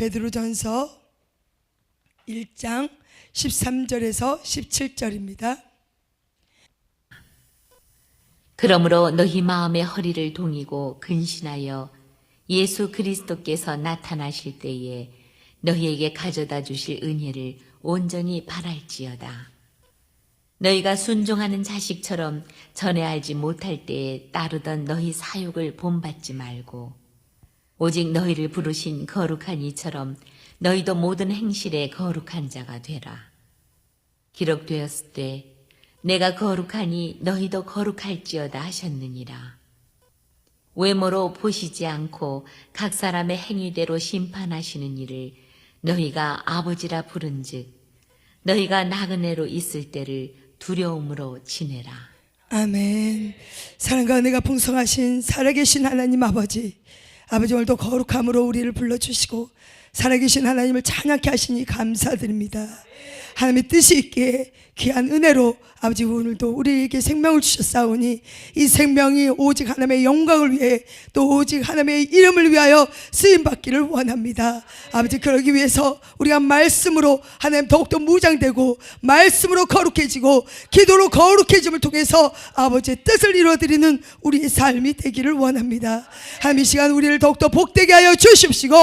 베드로전서 1장 13절에서 17절입니다. 그러므로 너희 마음의 허리를 동이고 근신하여 예수 그리스도께서 나타나실 때에 너희에게 가져다 주실 은혜를 온전히 바랄지어다. 너희가 순종하는 자식처럼 전에 알지 못할 때에 따르던 너희 사욕을 본받지 말고 오직 너희를 부르신 거룩한 이처럼 너희도 모든 행실에 거룩한 자가 되라. 기록되었을 때 내가 거룩하니 너희도 거룩할지어다 하셨느니라. 외모로 보시지 않고 각 사람의 행위대로 심판하시는 이를 너희가 아버지라 부른즉 너희가 나그네로 있을 때를 두려움으로 지내라. 아멘. 사랑과 은혜가 풍성하신 살아계신 하나님 아버지, 오늘도 거룩함으로 우리를 불러주시고 살아계신 하나님을 찬양케 하시니 감사드립니다. 하나님의 뜻이 있기에 귀한 은혜로 아버지 오늘도 우리에게 생명을 주셨사오니 이 생명이 오직 하나님의 영광을 위해 또 오직 하나님의 이름을 위하여 쓰임받기를 원합니다. 아버지 그러기 위해서 우리가 말씀으로 하나님 더욱더 무장되고 말씀으로 거룩해지고 기도로 거룩해짐을 통해서 아버지의 뜻을 이루어드리는 우리의 삶이 되기를 원합니다. 하나님 이 시간 우리를 더욱더 복되게 하여 주십시고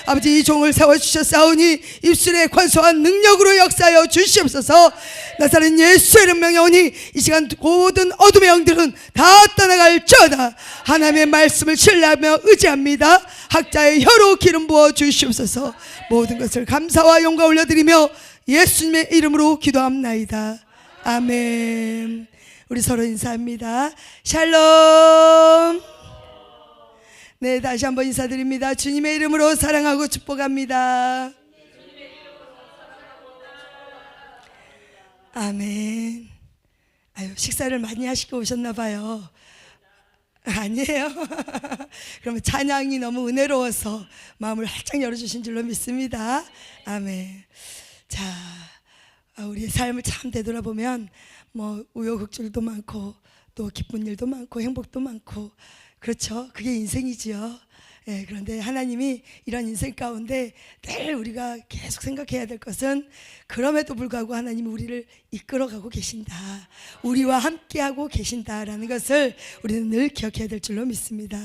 아버지 이 종을 세워주셨사오니 입술에 관소한 능력으로 역사하여 주시옵소서. 나사렛 예수의 이름 명령하오니 이 시간 모든 어둠의 영들은 다 떠나갈지어다. 하나님의 말씀을 신뢰하며 의지합니다. 학자의 혀로 기름 부어 주시옵소서. 모든 것을 감사와 영광 올려드리며 예수님의 이름으로 기도합나이다. 아멘. 우리 서로 인사합니다. 샬롬. 네, 다시 한번 인사드립니다. 주님의 이름으로 사랑하고 축복합니다. 아멘. 아유, 식사를 많이 하시고 오셨나 봐요. 아니에요. 그러면 찬양이 너무 은혜로워서 마음을 활짝 열어주신 줄로 믿습니다. 아멘. 자, 우리의 삶을 참 되돌아보면 뭐 우여곡절도 많고 또 기쁜 일도 많고 행복도 많고 그렇죠. 그게 인생이지요. 예, 그런데 하나님이 이런 인생 가운데 늘 우리가 계속 생각해야 될 것은 그럼에도 불구하고 하나님이 우리를 이끌어가고 계신다. 우리와 함께하고 계신다라는 것을 우리는 늘 기억해야 될 줄로 믿습니다.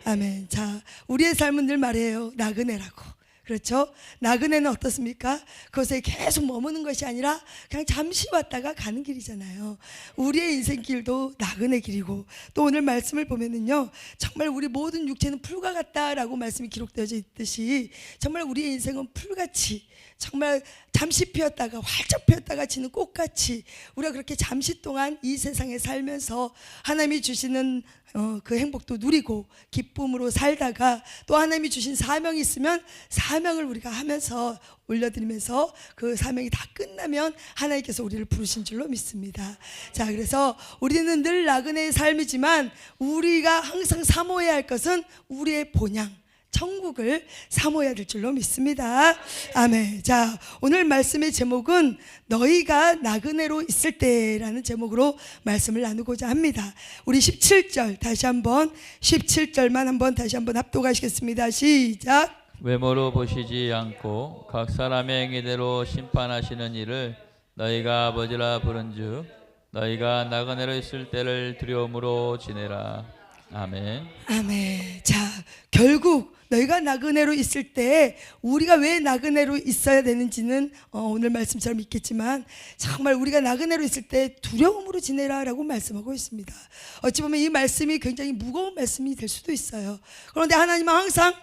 아멘. 자, 우리의 삶은 늘 말해요. 나그네라고. 그렇죠? 나그네는 어떻습니까? 그것에 계속 머무는 것이 아니라 그냥 잠시 왔다가 가는 길이잖아요. 우리의 인생길도 나그네 길이고 또 오늘 말씀을 보면은요 정말 우리 모든 육체는 풀과 같다라고 말씀이 기록되어져 있듯이 정말 우리의 인생은 풀같이 정말 잠시 피었다가 활짝 피었다가 지는 꽃같이 우리가 그렇게 잠시 동안 이 세상에 살면서 하나님이 주시는 그 행복도 누리고 기쁨으로 살다가 또 하나님이 주신 사명이 있으면 사명을 우리가 하면서 올려드리면서 그 사명이 다 끝나면 하나님께서 우리를 부르신 줄로 믿습니다. 자, 그래서 우리는 늘 나그네의 삶이지만 우리가 항상 사모해야 할 것은 우리의 본향 천국을 사모해야 될 줄로 믿습니다. 아멘. 자, 오늘 말씀의 제목은 너희가 나그네로 있을 때라는 제목으로 말씀을 나누고자 합니다. 우리 17절 다시 한번 17절만 한번 다시 한번 합독하시겠습니다. 시작. 외모로 보시지 않고 각 사람의 행위대로 심판하시는 이를 너희가 아버지라 부른즉 너희가 나그네로 있을 때를 두려움으로 지내라. 아멘. 아멘. 자, 결국 너희가 나그네로 있을 때 우리가 왜 나그네로 있어야 되는지는 오늘 말씀처럼 있겠지만 정말 우리가 나그네로 있을 때 두려움으로 지내라라고 말씀하고 있습니다. 어찌 보면 이 말씀이 굉장히 무거운 말씀이 될 수도 있어요. 그런데 하나님은 항상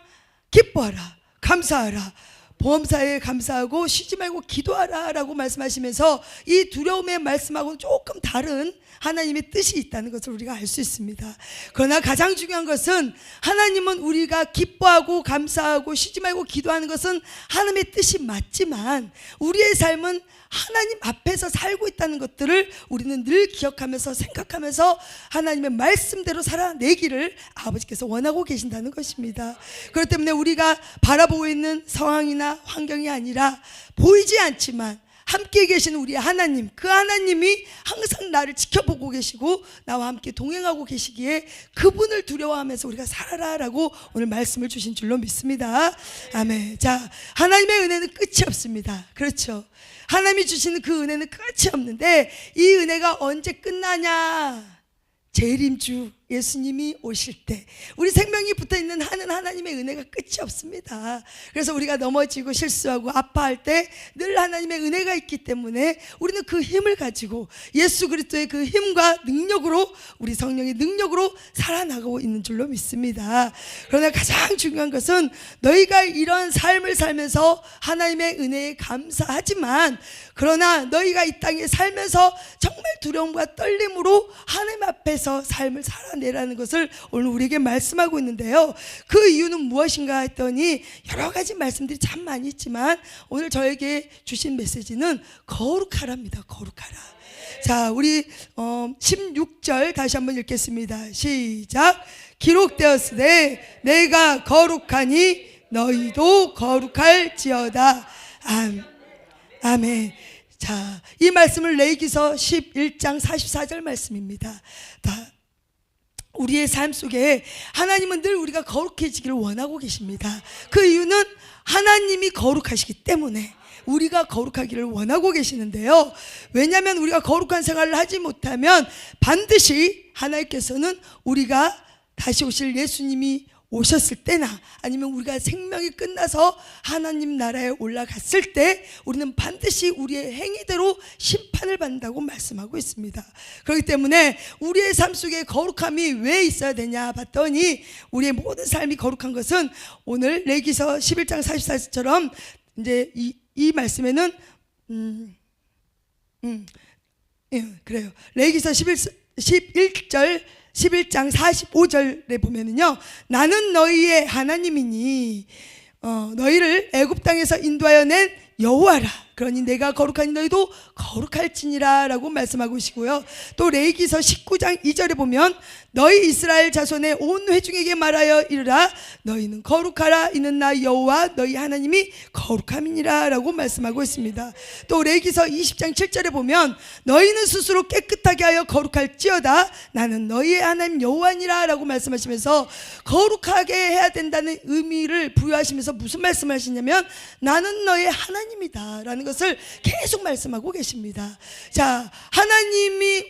기뻐하라, 감사하라, 보험사에 감사하고 쉬지 말고 기도하라 라고 말씀하시면서 이 두려움의 말씀하고는 조금 다른 하나님의 뜻이 있다는 것을 우리가 알 수 있습니다. 그러나 가장 중요한 것은 하나님은 우리가 기뻐하고 감사하고 쉬지 말고 기도하는 것은 하나님의 뜻이 맞지만 우리의 삶은 하나님 앞에서 살고 있다는 것들을 우리는 늘 기억하면서 생각하면서 하나님의 말씀대로 살아내기를 아버지께서 원하고 계신다는 것입니다. 그렇기 때문에 우리가 바라보고 있는 상황이나 환경이 아니라 보이지 않지만 함께 계신 우리의 하나님, 그 하나님이 항상 나를 지켜보고 계시고 나와 함께 동행하고 계시기에 그분을 두려워하면서 우리가 살아라라고 오늘 말씀을 주신 줄로 믿습니다. 아멘. 자, 하나님의 은혜는 끝이 없습니다. 그렇죠. 하나님이 주시는 그 은혜는 끝이 없는데 이 은혜가 언제 끝나냐? 재림주 예수님이 오실 때 우리 생명이 붙어있는 하나님의 은혜가 끝이 없습니다. 그래서 우리가 넘어지고 실수하고 아파할 때 늘 하나님의 은혜가 있기 때문에 우리는 그 힘을 가지고 예수 그리스도의 그 힘과 능력으로 우리 성령의 능력으로 살아나가고 있는 줄로 믿습니다. 그러나 가장 중요한 것은 너희가 이런 삶을 살면서 하나님의 은혜에 감사하지만 그러나 너희가 이 땅에 살면서 정말 두려움과 떨림으로 하나님 앞에서 삶을 살아내라는 것을 오늘 우리에게 말씀하고 있는데요. 그 이유는 무엇인가 했더니 여러 가지 말씀들이 참 많이 있지만 오늘 저에게 주신 메시지는 거룩하랍니다. 거룩하라. 자, 우리 16절 다시 한번 읽겠습니다. 시작. 기록되었으되 내가 거룩하니 너희도 거룩할지어다. 아멘. 자, 이 말씀을 레위기서 11장 44절 말씀입니다. 우리의 삶 속에 하나님은 늘 우리가 거룩해지기를 원하고 계십니다. 그 이유는 하나님이 거룩하시기 때문에 우리가 거룩하기를 원하고 계시는데요. 왜냐하면 우리가 거룩한 생활을 하지 못하면 반드시 하나님께서는 우리가 다시 오실 예수님이 오셨을 때나 아니면 우리가 생명이 끝나서 하나님 나라에 올라갔을 때 우리는 반드시 우리의 행위대로 심판을 받는다고 말씀하고 있습니다. 그렇기 때문에 우리의 삶 속에 거룩함이 왜 있어야 되냐 봤더니 우리의 모든 삶이 거룩한 것은 오늘 레위기서 11장 44절처럼 이제 이 말씀에는 그래요. 레위기서 11장 45절에 보면은요, 나는 너희의 하나님이니 너희를 애굽 땅에서 인도하여 낸 여호와라. 그러니 내가 거룩하니 너희도 거룩할지니라 라고 말씀하고 계시고요. 또 레위기서 19장 2절에 보면 너희 이스라엘 자손의 온 회중에게 말하여 이르라. 너희는 거룩하라. 이는 나 여호와 너희 하나님이 거룩함이니라 라고 말씀하고 있습니다. 또 레위기서 20장 7절에 보면 너희는 스스로 깨끗하게 하여 거룩할지어다. 나는 너희의 하나님 여호와니라 라고 말씀하시면서 거룩하게 해야 된다는 의미를 부여하시면서 무슨 말씀을 하시냐면 나는 너의 하나님이다 라는 것을 계속 말씀하고 계십니다. 자,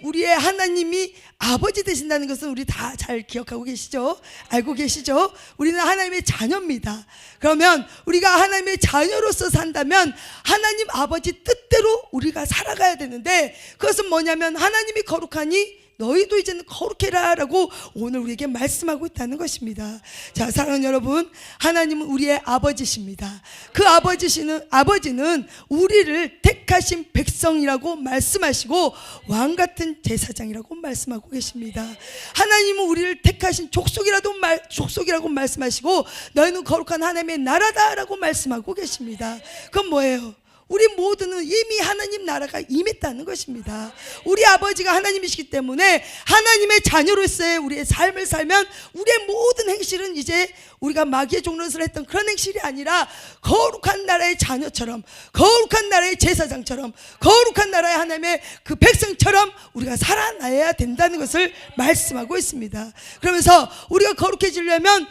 우리의 하나님이 아버지 되신다는 것은 우리 다 잘 기억하고 계시죠? 알고 계시죠? 우리는 하나님의 자녀입니다. 그러면 우리가 하나님의 자녀로서 산다면 하나님 아버지 뜻대로 우리가 살아가야 되는데 그것은 뭐냐면 하나님이 거룩하니 너희도 이제는 거룩해라 라고 오늘 우리에게 말씀하고 있다는 것입니다. 자, 사랑하는 여러분, 하나님은 우리의 아버지십니다. 그 아버지는 우리를 택하신 백성이라고 말씀하시고 왕같은 제사장이라고 말씀하고 계십니다. 하나님은 우리를 택하신 족속이라고 말씀하시고 너희는 거룩한 하나님의 나라다라고 말씀하고 계십니다. 그건 뭐예요? 우리 모두는 이미 하나님 나라가 임했다는 것입니다. 우리 아버지가 하나님이시기 때문에 하나님의 자녀로서의 우리의 삶을 살면 우리의 모든 행실은 이제 우리가 마귀의 종노릇을 했던 그런 행실이 아니라 거룩한 나라의 자녀처럼, 거룩한 나라의 제사장처럼, 거룩한 나라의 하나님의 그 백성처럼 우리가 살아나야 된다는 것을 말씀하고 있습니다. 그러면서 우리가 거룩해지려면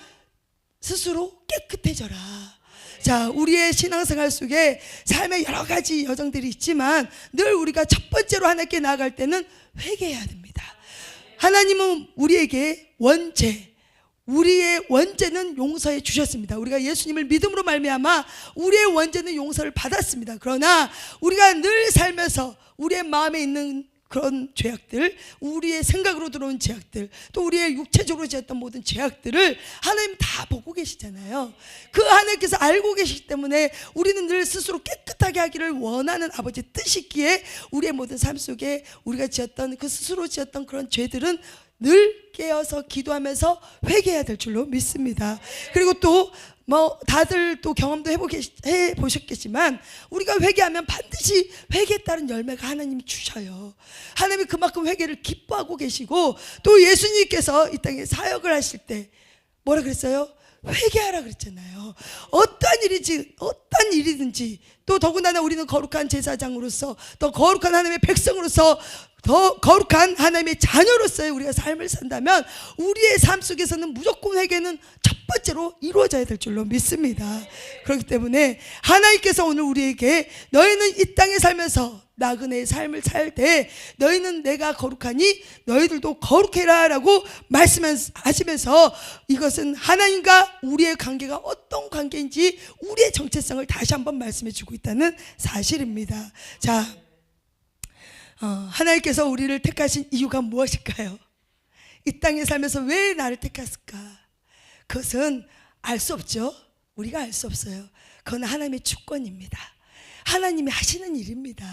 스스로 깨끗해져라. 자, 우리의 신앙생활 속에 삶의 여러 가지 여정들이 있지만 늘 우리가 첫 번째로 하나님께 나아갈 때는 회개해야 됩니다. 하나님은 우리에게 우리의 원죄는 용서해 주셨습니다. 우리가 예수님을 믿음으로 말미암아 우리의 원죄는 용서를 받았습니다. 그러나 우리가 늘 살면서 우리의 마음에 있는 그런 죄악들, 우리의 생각으로 들어온 죄악들, 또 우리의 육체적으로 지었던 모든 죄악들을 하나님 다 보고 계시잖아요. 그 하나님께서 알고 계시기 때문에 우리는 늘 스스로 깨끗하게 하기를 원하는 아버지 뜻이기에 우리의 모든 삶 속에 우리가 스스로 지었던 그런 죄들은 늘 깨어서 기도하면서 회개해야 될 줄로 믿습니다. 그리고 또 다들 또 경험도 해보셨겠지만 우리가 회개하면 반드시 회개에 따른 열매가 하나님이 주셔요. 하나님이 그만큼 회개를 기뻐하고 계시고 또 예수님께서 이 땅에 사역을 하실 때 뭐라 그랬어요? 회개하라 그랬잖아요. 어떠한 일이든지 또 더군다나 우리는 거룩한 제사장으로서 또 거룩한 하나님의 백성으로서 더 거룩한 하나님의 자녀로서의 우리가 삶을 산다면 우리의 삶 속에서는 무조건 회개는 첫 번째로 이루어져야 될 줄로 믿습니다. 그렇기 때문에 하나님께서 오늘 우리에게 너희는 이 땅에 살면서 나그네의 삶을 살 때 너희는 내가 거룩하니 너희들도 거룩해라 라고 말씀하시면서 이것은 하나님과 우리의 관계가 어떤 관계인지 우리의 정체성을 다시 한번 말씀해 주고 있다는 사실입니다. 자, 하나님께서 우리를 택하신 이유가 무엇일까요? 이 땅에 살면서 왜 나를 택했을까? 그것은 알 수 없죠. 우리가 알 수 없어요. 그건 하나님의 주권입니다. 하나님이 하시는 일입니다.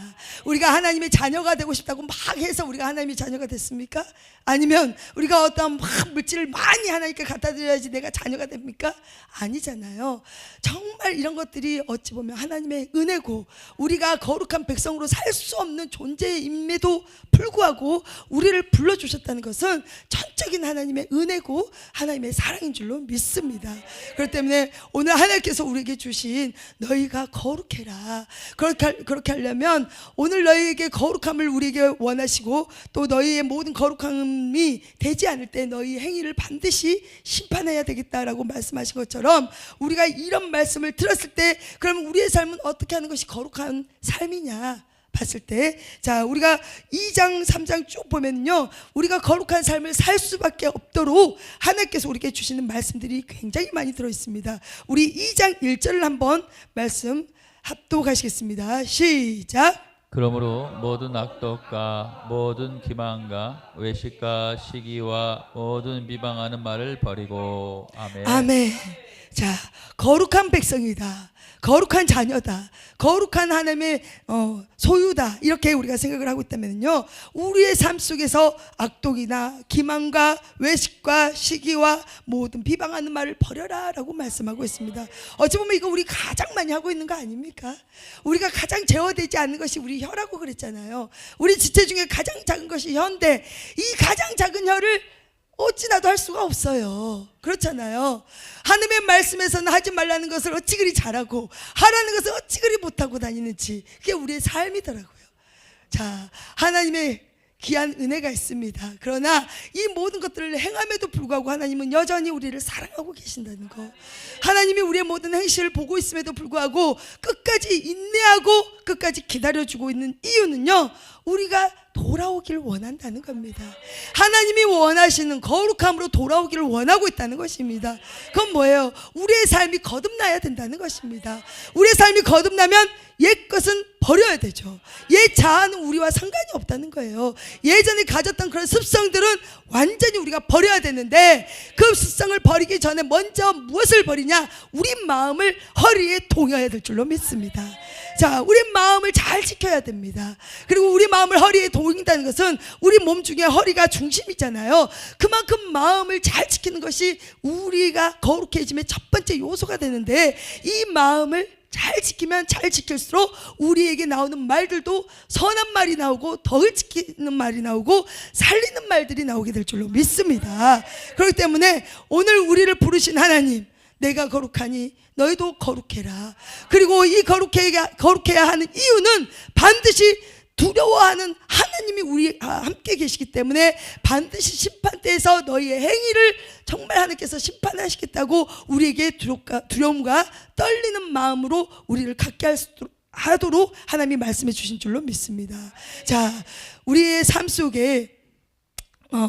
우리가 하나님의 자녀가 되고 싶다고 막 해서 우리가 하나님의 자녀가 됐습니까? 아니면 우리가 어떤 막 물질을 많이 하나님께 갖다 드려야지 내가 자녀가 됩니까? 아니잖아요. 정말 이런 것들이 어찌 보면 하나님의 은혜고 우리가 거룩한 백성으로 살 수 없는 존재임에도 불구하고 우리를 불러주셨다는 것은 전적인 하나님의 은혜고 하나님의 사랑인 줄로 믿습니다. 그렇기 때문에 오늘 하나님께서 우리에게 주신 너희가 거룩해라, 그렇게 하려면 오늘 너희에게 거룩함을 우리에게 원하시고 또 너희의 모든 거룩함이 되지 않을 때 너희 행위를 반드시 심판해야 되겠다라고 말씀하신 것처럼 우리가 이런 말씀을 들었을 때 그럼 우리의 삶은 어떻게 하는 것이 거룩한 삶이냐 봤을 때, 자, 우리가 2장 3장 쭉 보면요 우리가 거룩한 삶을 살 수밖에 없도록 하나님께서 우리에게 주시는 말씀들이 굉장히 많이 들어있습니다. 우리 2장 1절을 한번 말씀 합독하시겠습니다. 시작. 그러므로 모든 악독과 모든 기만과 외식과 시기와 모든 비방하는 말을 버리고. 아멘. 아멘. 자, 거룩한 백성이다, 거룩한 자녀다, 거룩한 하나님의 소유다, 이렇게 우리가 생각을 하고 있다면요 우리의 삶 속에서 악독이나 기만과 외식과 시기와 모든 비방하는 말을 버려라 라고 말씀하고 있습니다. 어찌 보면 이거 우리 가장 많이 하고 있는 거 아닙니까? 우리가 가장 제어되지 않는 것이 우리 혀라고 그랬잖아요. 우리 지체 중에 가장 작은 것이 혀인데 이 가장 작은 혀를 어찌나도 할 수가 없어요. 그렇잖아요. 하나님의 말씀에서는 하지 말라는 것을 어찌 그리 잘하고 하라는 것을 어찌 그리 못하고 다니는지, 그게 우리의 삶이더라고요. 자, 하나님의 귀한 은혜가 있습니다. 그러나 이 모든 것들을 행함에도 불구하고 하나님은 여전히 우리를 사랑하고 계신다는 거, 하나님이 우리의 모든 행실을 보고 있음에도 불구하고 끝까지 인내하고 끝까지 기다려주고 있는 이유는요 우리가 돌아오기를 원한다는 겁니다. 하나님이 원하시는 거룩함으로 돌아오기를 원하고 있다는 것입니다. 그건 뭐예요? 우리의 삶이 거듭나야 된다는 것입니다. 우리의 삶이 거듭나면 옛 것은 버려야 되죠. 옛 자아는 우리와 상관이 없다는 거예요. 예전에 가졌던 그런 습성들은 완전히 우리가 버려야 되는데 그 습성을 버리기 전에 먼저 무엇을 버리냐? 우리 마음을 허리에 동여야 될 줄로 믿습니다. 자, 우리 마음을 잘 지켜야 됩니다. 그리고 우리 마음을 허리에 동인다는 것은 우리 몸 중에 허리가 중심이잖아요. 그만큼 마음을 잘 지키는 것이 우리가 거룩해짐의 첫 번째 요소가 되는데 이 마음을 잘 지키면 잘 지킬수록 우리에게 나오는 말들도 선한 말이 나오고 덕을 지키는 말이 나오고 살리는 말들이 나오게 될 줄로 믿습니다. 그렇기 때문에 오늘 우리를 부르신 하나님, 내가 거룩하니 너희도 거룩해라. 그리고 이 거룩해야 하는 이유는 반드시 두려워하는 하나님이 우리 함께 계시기 때문에 반드시 심판대에서 너희의 행위를 정말 하나님께서 심판하시겠다고 우리에게 두려움과 떨리는 마음으로 우리를 갖게 하도록 하나님이 말씀해 주신 줄로 믿습니다. 자, 우리의 삶 속에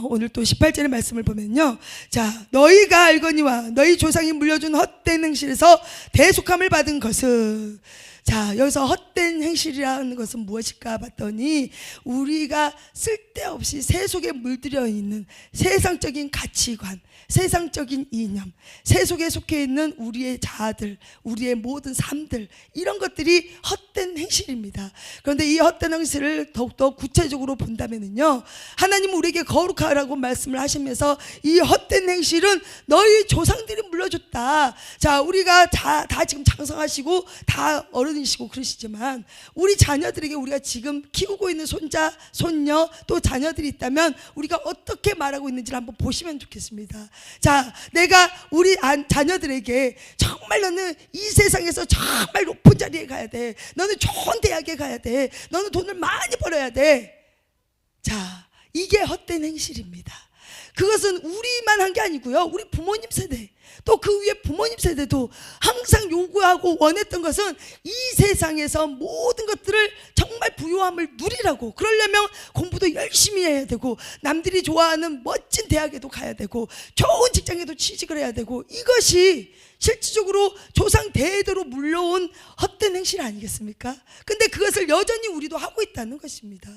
오늘 또 18절의 말씀을 보면요, 자, 너희가 알거니와 너희 조상이 물려준 헛된 행실에서 대속함을 받은 것은, 자, 여기서 헛된 행실이라는 것은 무엇일까 봤더니 우리가 쓸데없이 세속에 물들여 있는 세상적인 가치관, 세상적인 이념, 세속에 속해 있는 우리의 자아들, 우리의 모든 삶들, 이런 것들이 헛된 행실입니다. 그런데 이 헛된 행실을 더욱더 구체적으로 본다면요, 하나님은 우리에게 거룩하라고 말씀을 하시면서 이 헛된 행실은 너희 조상들이 물려줬다. 자, 우리가 다 지금 장성하시고 다 어른이 어른이시고 그러시지만 우리 자녀들에게 우리가 지금 키우고 있는 손자, 손녀 또 자녀들이 있다면 우리가 어떻게 말하고 있는지를 한번 보시면 좋겠습니다. 자, 내가 우리 자녀들에게 정말 너는 이 세상에서 정말 높은 자리에 가야 돼. 너는 좋은 대학에 가야 돼. 너는 돈을 많이 벌어야 돼. 자, 이게 헛된 행실입니다. 그것은 우리만 한 게 아니고요, 우리 부모님 세대 또 그 위에 부모님 세대도 항상 요구하고 원했던 것은 이 세상에서 모든 것들을 정말 부유함을 누리라고, 그러려면 공부도 열심히 해야 되고 남들이 좋아하는 멋진 대학에도 가야 되고 좋은 직장에도 취직을 해야 되고, 이것이 실질적으로 조상 대대로 물려온 헛된 행실 아니겠습니까? 근데 그것을 여전히 우리도 하고 있다는 것입니다.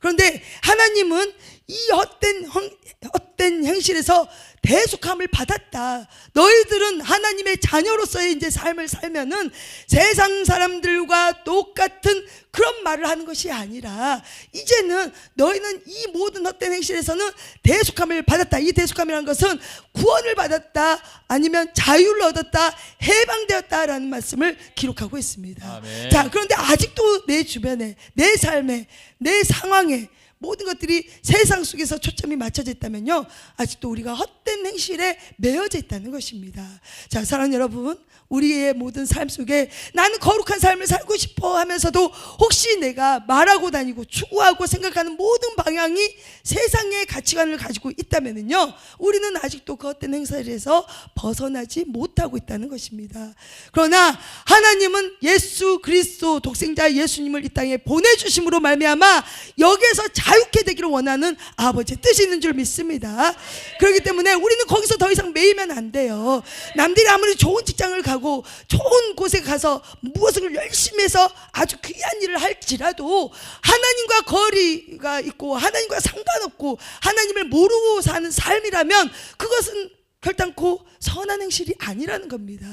그런데 하나님은 이 헛된 행실에서 대속함을 받았다. 너희들은 하나님의 자녀로서의 이제 삶을 살면은 세상 사람들과 똑같은 그런 말을 하는 것이 아니라 이제는 너희는 이 모든 헛된 행실에서는 대속함을 받았다. 이 대속함이라는 것은 구원을 받았다, 아니면 자유를 얻었다, 해방되었다라는 말씀을 기록하고 있습니다. 아멘. 자, 그런데 아직도 내 주변에, 내 삶에, 내 상황에 모든 것들이 세상 속에서 초점이 맞춰져 있다면요, 아직도 우리가 헛된 행실에 매여져 있다는 것입니다. 자, 사랑하는 여러분, 우리의 모든 삶 속에 나는 거룩한 삶을 살고 싶어 하면서도 혹시 내가 말하고 다니고 추구하고 생각하는 모든 방향이 세상의 가치관을 가지고 있다면요, 우리는 아직도 그 헛된 행실에서 벗어나지 못하고 있다는 것입니다. 그러나 하나님은 예수 그리스도 독생자 예수님을 이 땅에 보내주심으로 말미암아 여기에서 자유케 되기를 원하는 아버지의 뜻이 있는 줄 믿습니다. 그렇기 때문에 우리는 거기서 더 이상 매이면 안 돼요. 남들이 아무리 좋은 직장을 가고 좋은 곳에 가서 무엇을 열심히 해서 아주 귀한 일을 할지라도 하나님과 거리가 있고 하나님과 상관없고 하나님을 모르고 사는 삶이라면 그것은 결단코 선한 행실이 아니라는 겁니다.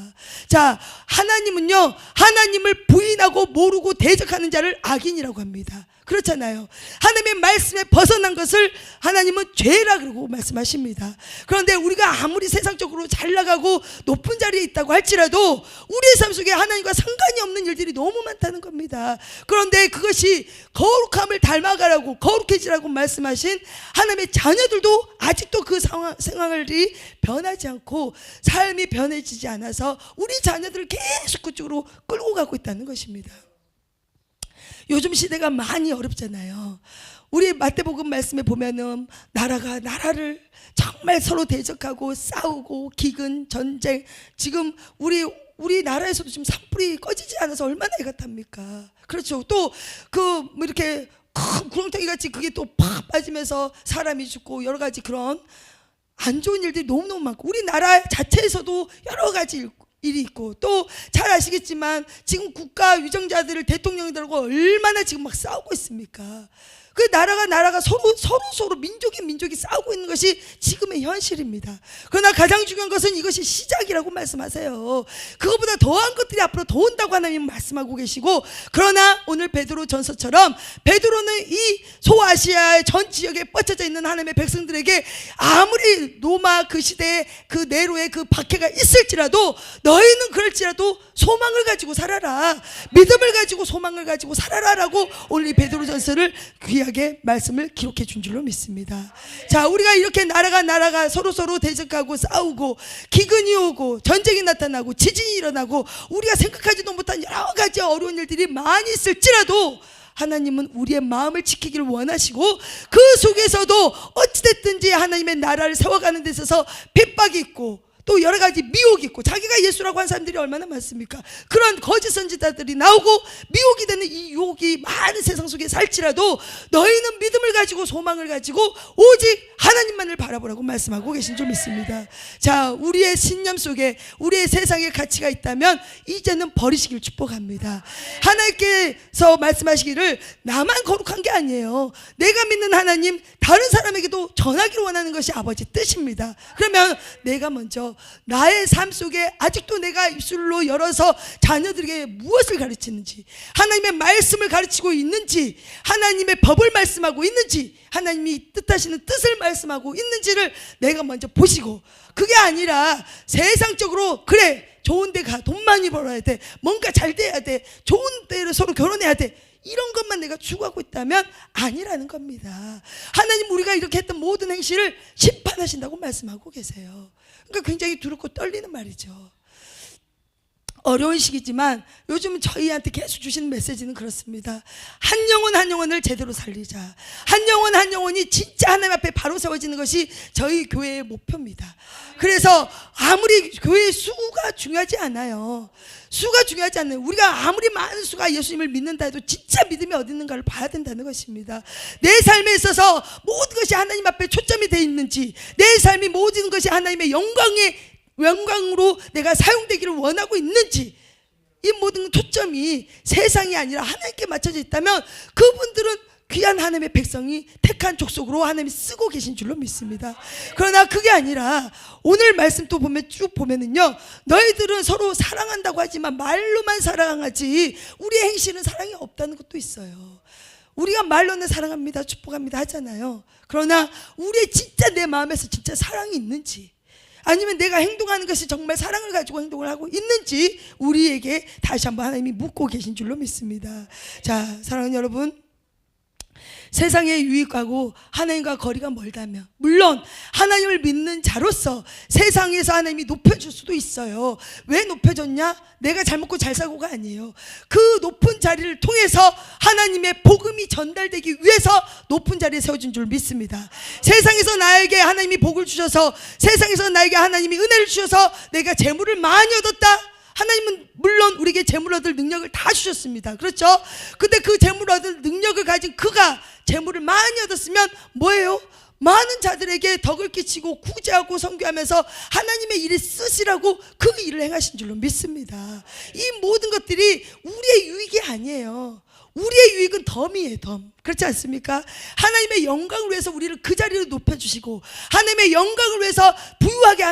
자, 하나님은요, 하나님을 부인하고 모르고 대적하는 자를 악인이라고 합니다. 그렇잖아요. 하나님의 말씀에 벗어난 것을 하나님은 죄라 그러고 말씀하십니다. 그런데 우리가 아무리 세상적으로 잘 나가고 높은 자리에 있다고 할지라도 우리의 삶 속에 하나님과 상관이 없는 일들이 너무 많다는 겁니다. 그런데 그것이 거룩함을 닮아가라고, 거룩해지라고 말씀하신 하나님의 자녀들도 아직도 그 생활이 변하지 않고 삶이 변해지지 않아서 우리 자녀들을 계속 그쪽으로 끌고 가고 있다는 것입니다. 요즘 시대가 많이 어렵잖아요. 우리 마태복음 말씀에 보면은 나라가 나라를 정말 서로 대적하고 싸우고 기근, 전쟁, 지금 우리 나라에서도 지금 산불이 꺼지지 않아서 얼마나 애가 탑니까? 그렇죠. 또 뭐 이렇게 큰 구렁텅이 같이 그게 또 팍 빠지면서 사람이 죽고 여러 가지 그런 안 좋은 일들이 너무너무 많고, 우리나라 자체에서도 여러 가지 일이 있고, 또 잘 아시겠지만 지금 국가 위정자들을 대통령들하고 얼마나 지금 막 싸우고 있습니까? 그 나라가 서로 민족이 싸우고 있는 것이 지금의 현실입니다. 그러나 가장 중요한 것은 이것이 시작이라고 말씀하세요. 그것보다 더한 것들이 앞으로 더 온다고 하나님 말씀하고 계시고, 그러나 오늘 베드로 전서처럼 베드로는 이 소아시아의 전 지역에 뻗쳐져 있는 하나님의 백성들에게 아무리 로마 그 시대에 그 네로의 그 박해가 있을지라도 너희는 그럴지라도 소망을 가지고 살아라, 믿음을 가지고 소망을 가지고 살아라라고 오늘 이 베드로 전서를 귀하게 말씀을 기록해 준 줄로 믿습니다. 자, 우리가 이렇게 나라가 서로 대적하고 싸우고 기근이 오고 전쟁이 나타나고 지진이 일어나고 우리가 생각하지도 못한 여러 가지 어려운 일들이 많이 있을지라도 하나님은 우리의 마음을 지키기를 원하시고, 그 속에서도 어찌됐든지 하나님의 나라를 세워가는 데 있어서 핍박이 있고 또 여러 가지 미혹이 있고, 자기가 예수라고 한 사람들이 얼마나 많습니까? 그런 거짓 선지자들이 나오고 미혹이 되는 이 유혹이 많은 세상 속에 살지라도 너희는 믿음을 가지고 소망을 가지고 오직 하나님만을 바라보라고 말씀하고 계신 줄 믿습니다. 자, 우리의 신념 속에 우리의 세상의 가치가 있다면 이제는 버리시길 축복합니다. 하나님께서 말씀하시기를 나만 거룩한 게 아니에요. 내가 믿는 하나님 다른 사람에게도 전하기를 원하는 것이 아버지 뜻입니다. 그러면 내가 먼저 나의 삶 속에 아직도 내가 입술로 열어서 자녀들에게 무엇을 가르치는지, 하나님의 말씀을 가르치고 있는지, 하나님의 법을 말씀하고 있는지, 하나님이 뜻하시는 뜻을 말씀하고 있는지를 내가 먼저 보시고, 그게 아니라 세상적으로 그래 좋은 데 가, 돈 많이 벌어야 돼, 뭔가 잘 돼야 돼, 좋은 데로 서로 결혼해야 돼, 이런 것만 내가 추구하고 있다면 아니라는 겁니다. 하나님 우리가 이렇게 했던 모든 행실을 심판하신다고 말씀하고 계세요. 그러니까 굉장히 두렵고 떨리는 말이죠. 어려운 시기지만 요즘 저희한테 계속 주시는 메시지는 그렇습니다. 한 영혼 한 영혼을 제대로 살리자. 한 영혼 한 영혼이 진짜 하나님 앞에 바로 세워지는 것이 저희 교회의 목표입니다. 그래서 아무리 교회의 수가 중요하지 않아요. 수가 중요하지 않아요. 우리가 아무리 많은 수가 예수님을 믿는다 해도 진짜 믿음이 어디 있는가를 봐야 된다는 것입니다. 내 삶에 있어서 모든 것이 하나님 앞에 초점이 되어 있는지, 내 삶이 모든 것이 하나님의 영광으로 내가 사용되기를 원하고 있는지, 이 모든 초점이 세상이 아니라 하나님께 맞춰져 있다면 그분들은 귀한 하나님의 백성이 택한 족속으로 하나님이 쓰고 계신 줄로 믿습니다. 그러나 그게 아니라 오늘 말씀 또 보면 쭉 보면은요, 너희들은 서로 사랑한다고 하지만 말로만 사랑하지 우리의 행실은 사랑이 없다는 것도 있어요. 우리가 말로는 사랑합니다, 축복합니다 하잖아요. 그러나 우리의 진짜 내 마음에서 진짜 사랑이 있는지, 아니면 내가 행동하는 것이 정말 사랑을 가지고 행동을 하고 있는지 우리에게 다시 한번 하나님이 묻고 계신 줄로 믿습니다. 자, 사랑하는 여러분, 세상의 유익하고 하나님과 거리가 멀다면, 물론 하나님을 믿는 자로서 세상에서 하나님이 높여줄 수도 있어요. 왜 높여줬냐? 내가 잘 먹고 잘 살고가 아니에요. 그 높은 자리를 통해서 하나님의 복음이 전달되기 위해서 높은 자리에 세워준 줄 믿습니다. 세상에서 나에게 하나님이 복을 주셔서, 세상에서 나에게 하나님이 은혜를 주셔서 내가 재물을 많이 얻었다, 하나님은 물론 우리에게 재물 얻을 능력을 다 주셨습니다. 그렇죠? 근데 그 재물 얻을 능력을 가진 그가 재물을 많이 얻었으면 뭐예요? 많은 자들에게 덕을 끼치고 구제하고 선교하면서 하나님의 일을 쓰시라고 그 일을 행하신 줄로 믿습니다. 이 모든 것들이 우리의 유익이 아니에요. 우리의 유익은 덤이에요, 덤. 그렇지 않습니까? 하나님의 영광을 위해서 우리를 그 자리로 높여주시고, 하나님의 영광을 위해서 부유하게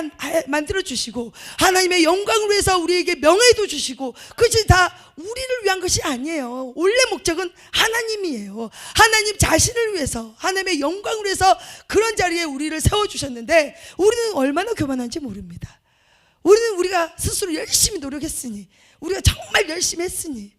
만들어주시고, 하나님의 영광을 위해서 우리에게 명예도 주시고, 그것이 다 우리를 위한 것이 아니에요. 원래 목적은 하나님이에요. 하나님 자신을 위해서, 하나님의 영광을 위해서 그런 자리에 우리를 세워주셨는데, 우리는 얼마나 교만한지 모릅니다. 우리가 스스로 열심히 노력했으니, 우리가 정말 열심히 했으니,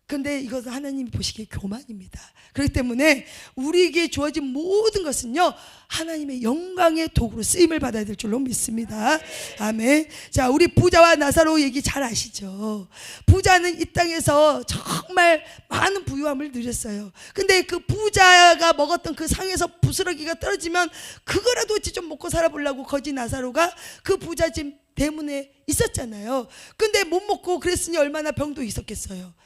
그런데 이것은 하나님이 보시기에 교만입니다. 그렇기 때문에 우리에게 주어진 모든 것은요, 하나님의 영광의 도구로 쓰임을 받아야 될 줄로 믿습니다. 아멘. 자, 우리 부자와 나사로 얘기 잘 아시죠? 부자는 이 땅에서 정말 많은 부유함을 누렸어요. 근데 그 부자가 먹었던 그 상에서 부스러기가 떨어지면 그거라도 어찌 좀 먹고 살아보려고 거지 나사로가 그 부자 집 대문에 있었잖아요. 근데 못 먹고 그랬으니 얼마나 병도 있었겠어요.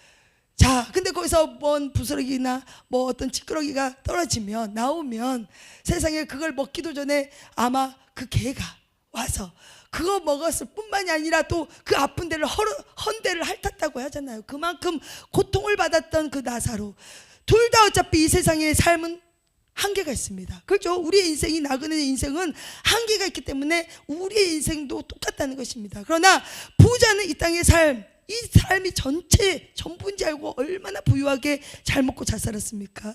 자, 근데 거기서 뭔 부스러기나 뭐 어떤 찌끄러기가 떨어지면, 나오면 세상에 그걸 먹기도 전에 아마 그 개가 와서 그거 먹었을 뿐만이 아니라 또 그 아픈 데를 헌데를 핥았다고 하잖아요. 그만큼 고통을 받았던 그 나사로, 둘 다 어차피 이 세상의 삶은 한계가 있습니다. 그렇죠? 우리의 인생이, 나그네의 인생은 한계가 있기 때문에 우리의 인생도 똑같다는 것입니다. 그러나 부자는 이 땅의 삶, 이 삶이 전부인지 알고 얼마나 부유하게 잘 먹고 잘 살았습니까?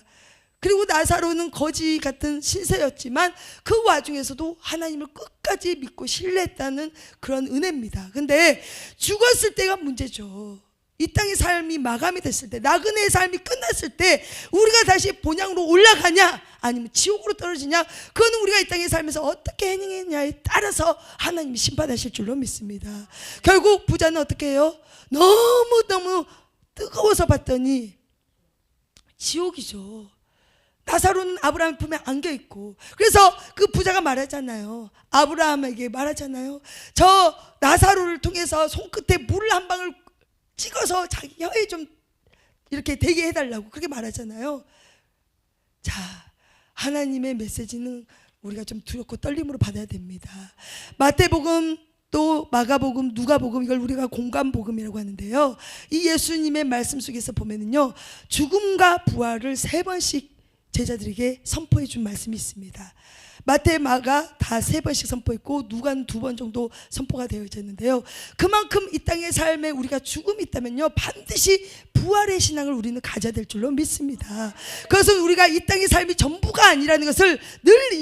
그리고 나사로는 거지 같은 신세였지만 그 와중에서도 하나님을 끝까지 믿고 신뢰했다는 그런 은혜입니다. 근데 죽었을 때가 문제죠. 이 땅의 삶이 마감이 됐을 때, 나그네의 삶이 끝났을 때 우리가 다시 본향으로 올라가냐 아니면 지옥으로 떨어지냐, 그건 우리가 이 땅의 삶에서 어떻게 행했냐에 따라서 하나님이 심판하실 줄로 믿습니다. 결국 부자는 어떻게 해요? 너무너무 뜨거워서 봤더니 지옥이죠. 나사로는 아브라함 품에 안겨있고, 그래서 그 부자가 말하잖아요. 아브라함에게 말하잖아요. 저 나사로를 통해서 손끝에 물 한 방울 찍어서 자기 혀에 좀 이렇게 되게 해달라고 그렇게 말하잖아요. 자, 하나님의 메시지는 우리가 좀 두렵고 떨림으로 받아야 됩니다. 마태복음, 또 마가복음, 누가복음, 이걸 우리가 공관복음이라고 하는데요, 이 예수님의 말씀 속에서 보면은요, 죽음과 부활을 3번씩 제자들에게 선포해 준 말씀이 있습니다. 마태, 마가 다 다 3번씩 선포했고 누가는 2번 정도 선포가 되어 있었는데요. 그만큼 이 땅의 삶에 우리가 죽음이 있다면요, 반드시 부활의 신앙을 우리는 가져야 될 줄로 믿습니다. 그것은 우리가 이 땅의 삶이 전부가 아니라는 것을 늘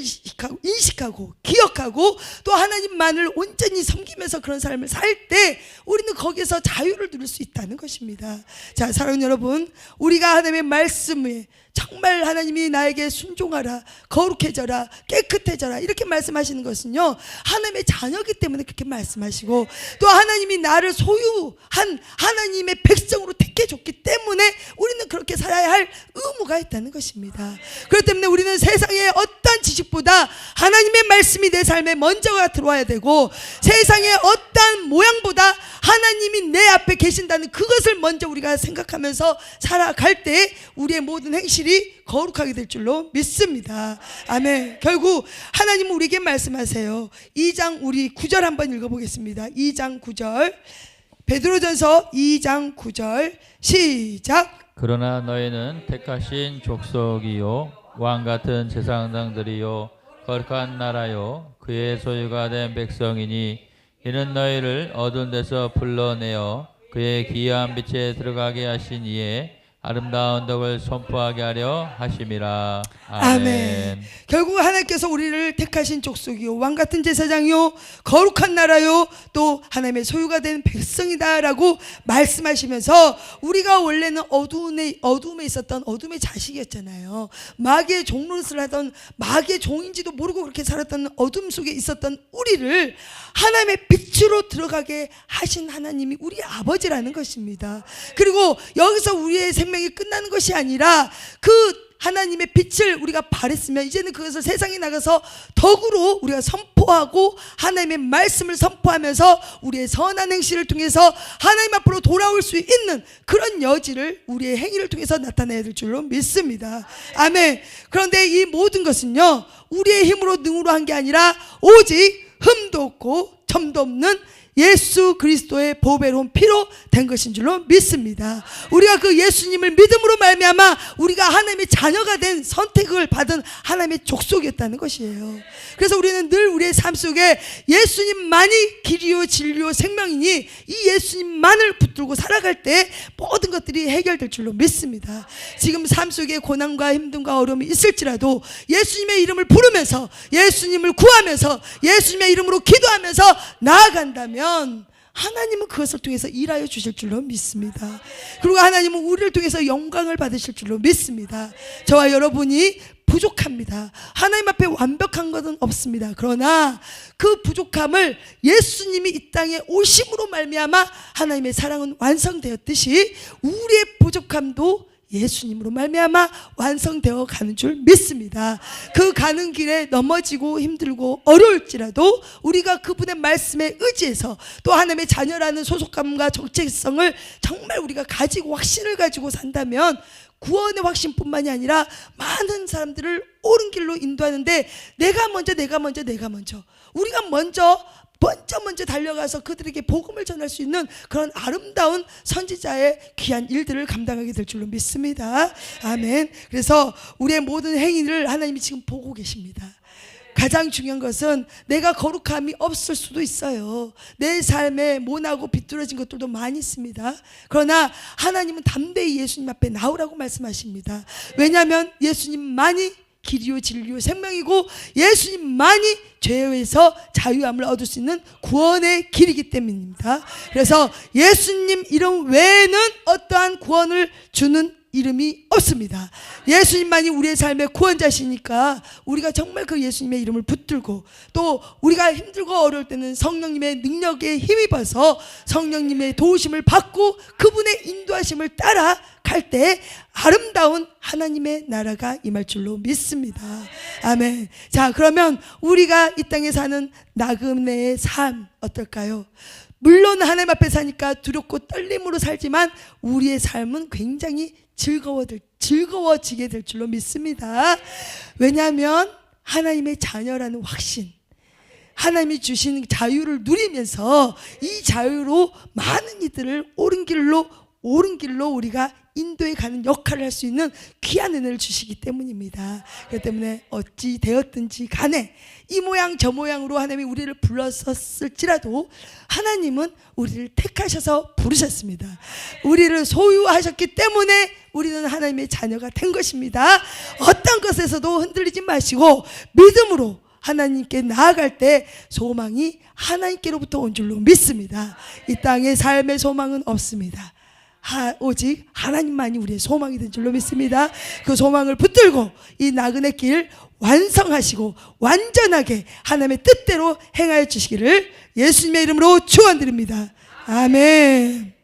인식하고 기억하고 또 하나님만을 온전히 섬기면서 그런 삶을 살 때 우리는 거기에서 자유를 누릴 수 있다는 것입니다. 자, 사랑하는 여러분, 우리가 하나님의 말씀에 정말 하나님이 나에게 순종하라, 거룩해져라, 깨끗해져라 이렇게 말씀하시는 것은요, 하나님의 자녀이기 때문에 그렇게 말씀하시고 또 하나님이 나를 소유한 하나님의 백성으로 택해줬기 때문에 우리는 그렇게 살아야 할 의무가 있다는 것입니다. 그렇기 때문에 우리는 세상의 어떤 지식보다 하나님의 말씀이 내 삶에 먼저가 들어와야 되고, 세상의 어떤 모양보다 하나님이 내 앞에 계신다는 그것을 먼저 우리가 생각하면서 살아갈 때 우리의 모든 행실이 거룩하게 될 줄로 믿습니다. 아멘. 결국 하나님은 우리에게 말씀하세요. 2장 우리 9절 한번 읽어보겠습니다. 2장 9절, 베드로전서 2장 9절 시작. 그러나 너희는 택하신 족속이요 왕같은 제사장들이요 거룩한 나라요 그의 소유가 된 백성이니 이는 너희를 어두운 데서 불러내어 그의 기이한 빛에 들어가게 하신 이에 아름다운 덕을 선포하게 하려 하심이라. 아멘. 결국 하나님께서 우리를 택하신 족속이요 왕같은 제사장이요 거룩한 나라요 또 하나님의 소유가 된 백성이다라고 말씀하시면서, 우리가 원래는 어둠에 있었던 어둠의 자식이었잖아요. 마귀의 종노릇을 하던 마귀의 종인지도 모르고 그렇게 살았던 어둠 속에 있었던 우리를 하나님의 빛으로 들어가게 하신 하나님이 우리 아버지라는 것입니다. 그리고 여기서 우리의 생명이 끝나는 것이 아니라 그 하나님의 빛을 우리가 발했으면 이제는 그것을 세상에 나가서 덕으로 우리가 선포하고 하나님의 말씀을 선포하면서 우리의 선한 행실을 통해서 하나님 앞으로 돌아올 수 있는 그런 여지를 우리의 행위를 통해서 나타내야 될 줄로 믿습니다. 아멘. 그런데 이 모든 것은요, 우리의 힘으로 능으로 한 게 아니라 오직 흠도 없고 점도 없는 예수 그리스도의 보배로운 피로 된 것인 줄로 믿습니다. 우리가 그 예수님을 믿음으로 말미암아 우리가 하나님의 자녀가 된 선택을 받은 하나님의 족속이었다는 것이에요. 그래서 우리는 늘 우리의 삶 속에 예수님만이 길이요 진리요 생명이니 이 예수님만을 붙들고 살아갈 때 모든 것들이 해결될 줄로 믿습니다. 지금 삶 속에 고난과 힘듦과 어려움이 있을지라도 예수님의 이름을 부르면서 예수님을 구하면서 예수님의 이름으로 기도하면서 나아간다면 하나님은 그것을 통해서 일하여 주실 줄로 믿습니다. 그리고 하나님은 우리를 통해서 영광을 받으실 줄로 믿습니다. 저와 여러분이 부족합니다. 하나님 앞에 완벽한 것은 없습니다. 그러나 그 부족함을 예수님이 이 땅에 오심으로 말미암아 하나님의 사랑은 완성되었듯이 우리의 부족함도 예수님으로 말미암아 완성되어 가는 줄 믿습니다. 그 가는 길에 넘어지고 힘들고 어려울지라도 우리가 그분의 말씀에 의지해서 또 하나님의 자녀라는 소속감과 정체성을 정말 우리가 가지고 확신을 가지고 산다면 구원의 확신뿐만이 아니라 많은 사람들을 옳은 길로 인도하는데 내가 먼저 우리가 먼저 달려가서 그들에게 복음을 전할 수 있는 그런 아름다운 선지자의 귀한 일들을 감당하게 될 줄로 믿습니다. 아멘. 그래서 우리의 모든 행위를 하나님이 지금 보고 계십니다. 가장 중요한 것은 내가 거룩함이 없을 수도 있어요. 내 삶에 모나고 비뚤어진 것들도 많이 있습니다. 그러나 하나님은 담대히 예수님 앞에 나오라고 말씀하십니다. 왜냐하면 예수님만이 길이요 진리요 생명이고 예수님만이 죄에서 자유함을 얻을 수 있는 구원의 길이기 때문입니다. 그래서 예수님 이름 외에는 어떠한 구원을 주는 이름이 없습니다. 예수님만이 우리의 삶의 구원자시니까 우리가 정말 그 예수님의 이름을 붙들고 또 우리가 힘들고 어려울 때는 성령님의 능력에 힘입어서 성령님의 도우심을 받고 그분의 인도하심을 따라 갈 때 아름다운 하나님의 나라가 임할 줄로 믿습니다. 아멘. 자, 그러면 우리가 이 땅에 사는 나그네의 삶 어떨까요? 물론 하나님 앞에 사니까 두렵고 떨림으로 살지만 우리의 삶은 굉장히 즐거워지게 될 줄로 믿습니다. 왜냐하면 하나님의 자녀라는 확신, 하나님이 주신 자유를 누리면서 이 자유로 많은 이들을 옳은 길로 우리가 인도에 가는 역할을 할 수 있는 귀한 은혜를 주시기 때문입니다. 그렇기 때문에 어찌 되었든지 간에 이 모양 저 모양으로 하나님이 우리를 불렀었을지라도 하나님은 우리를 택하셔서 부르셨습니다. 우리를 소유하셨기 때문에 우리는 하나님의 자녀가 된 것입니다. 어떤 것에서도 흔들리지 마시고 믿음으로 하나님께 나아갈 때 소망이 하나님께로부터 온 줄로 믿습니다. 이 땅에 삶의 소망은 없습니다. 오직 하나님만이 우리의 소망이 된 줄로 믿습니다. 그 소망을 붙들고 이 나그네 길 완성하시고 완전하게 하나님의 뜻대로 행하여 주시기를 예수님의 이름으로 축원드립니다. 아멘.